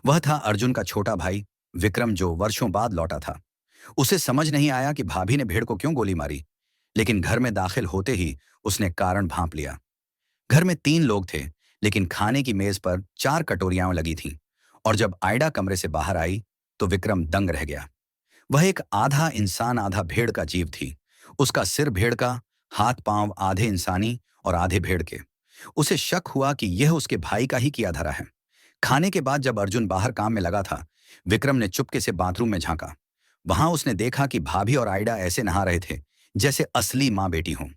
वह था अर्जुन का छोटा भाई विक्रम, जो वर्षों बाद लौटा था। उसे समझ नहीं आया कि भाभी ने भेड़ को क्यों गोली मारी, लेकिन घर में दाखिल होते ही उसने कारण भांप लिया। घर में 3 लोग थे, लेकिन खाने की मेज पर 4 कटोरियां लगी थीं। और जब आयडा कमरे से बाहर आई, तो विक्रम दंग रह गया। वह एक आधा इंसान आधा भेड़ का जीव थी। उसका सिर भेड़ का, हाथ पांव आधे इंसानी और आधे भेड़ के। उसे शक हुआ कि यह उसके भाई का ही किया धरा है। खाने के बाद जब अर्जुन बाहर काम में लगा था, विक्रम ने चुपके से बाथरूम में झांका। वहां उसने देखा कि भाभी और आयडा ऐसे नहा रहे थे जैसे असली माँ बेटी हों।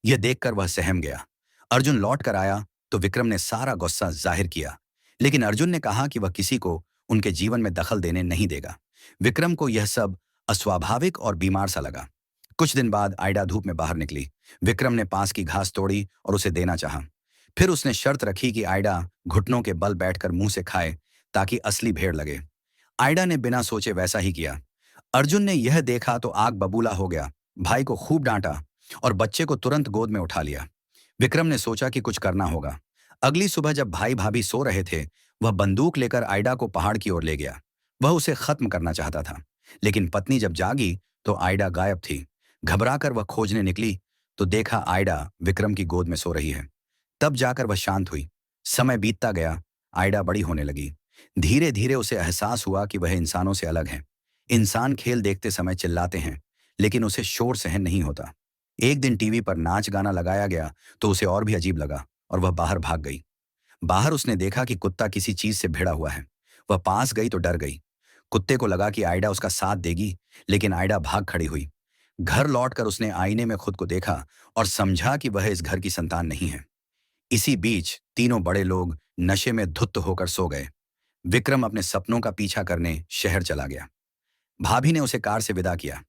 यह देखकर वह सहम गया। अर्जुन लौट कर आया तो विक्रम ने सारा गुस्सा जाहिर किया, लेकिन अर्जुन ने कहा कि वह किसी को उनके जीवन में दखल देने नहीं देगा। विक्रम को यह सब अस्वाभाविक और बीमार सा लगा। कुछ दिन बाद आयडा धूप में बाहर निकली। विक्रम ने पास की घास तोड़ी और उसे देना चाहा। फिर उसने शर्त रखी कि आयडा घुटनों के बल बैठकर मुंह से खाए, ताकि असली भेड़ लगे। आयडा ने बिना सोचे वैसा ही किया। अर्जुन ने यह देखा तो आग बबूला हो गया। भाई को खूब डांटा और बच्चे को तुरंत गोद में उठा लिया। विक्रम ने सोचा कि कुछ करना होगा। अगली सुबह जब भाई भाभी सो रहे थे, वह बंदूक लेकर आयडा को पहाड़ की ओर ले गया। वह उसे खत्म करना चाहता था, लेकिन पत्नी जब जागी तो आयडा गायब थी। घबराकर वह खोजने निकली तो देखा आयडा विक्रम की गोद में सो रही है। तब जाकर वह शांत हुई। समय बीतता गया। आयडा बड़ी होने लगी। धीरे धीरे उसे एहसास हुआ कि वह इंसानों से अलग है। इंसान खेल देखते समय चिल्लाते हैं, लेकिन उसे शोर सहन नहीं होता। एक दिन टीवी पर नाच गाना लगाया गया तो उसे और भी अजीब लगा और वह बाहर भाग गई। बाहर उसने देखा कि कुत्ता किसी चीज से भिड़ा हुआ है। वह पास गई तो डर गई। कुत्ते को लगा कि आयडा उसका साथ देगी, लेकिन आयडा भाग खड़ी हुई। घर लौटकर उसने आईने में खुद को देखा और समझा कि वह इस घर की संतान नहीं है। इसी बीच तीनों बड़े लोग नशे में धुत होकर सो गए। विक्रम अपने सपनों का पीछा करने शहर चला गया। भाभी ने उसे कार से विदा किया।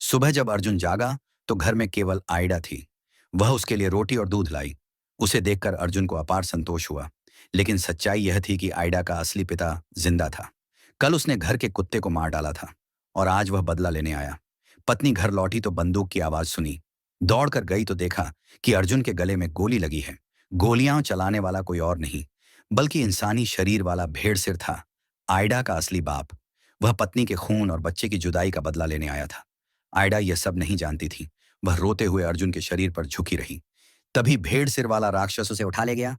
सुबह जब अर्जुन जागा तो घर में केवल आयडा थी। वह उसके लिए रोटी और दूध लाई। उसे देखकर अर्जुन को अपार संतोष हुआ, लेकिन सच्चाई यह थी कि आयडा का असली पिता जिंदा था। कल उसने घर के कुत्ते को मार डाला था और आज वह बदला लेने आया। पत्नी घर लौटी तो बंदूक की आवाज सुनी। दौड़कर गई तो देखा कि अर्जुन के गले में गोली लगी है। गोलियां चलाने वाला कोई और नहीं, बल्कि इंसानी शरीर वाला भेड़ सिर था, आयडा का असली बाप। वह पत्नी के खून और बच्चे की जुदाई का बदला लेने आया था। आयडा यह सब नहीं जानती थी। वह रोते हुए अर्जुन के शरीर पर झुकी रही। तभी भेड़ सिर वाला राक्षस उसे उठा ले गया।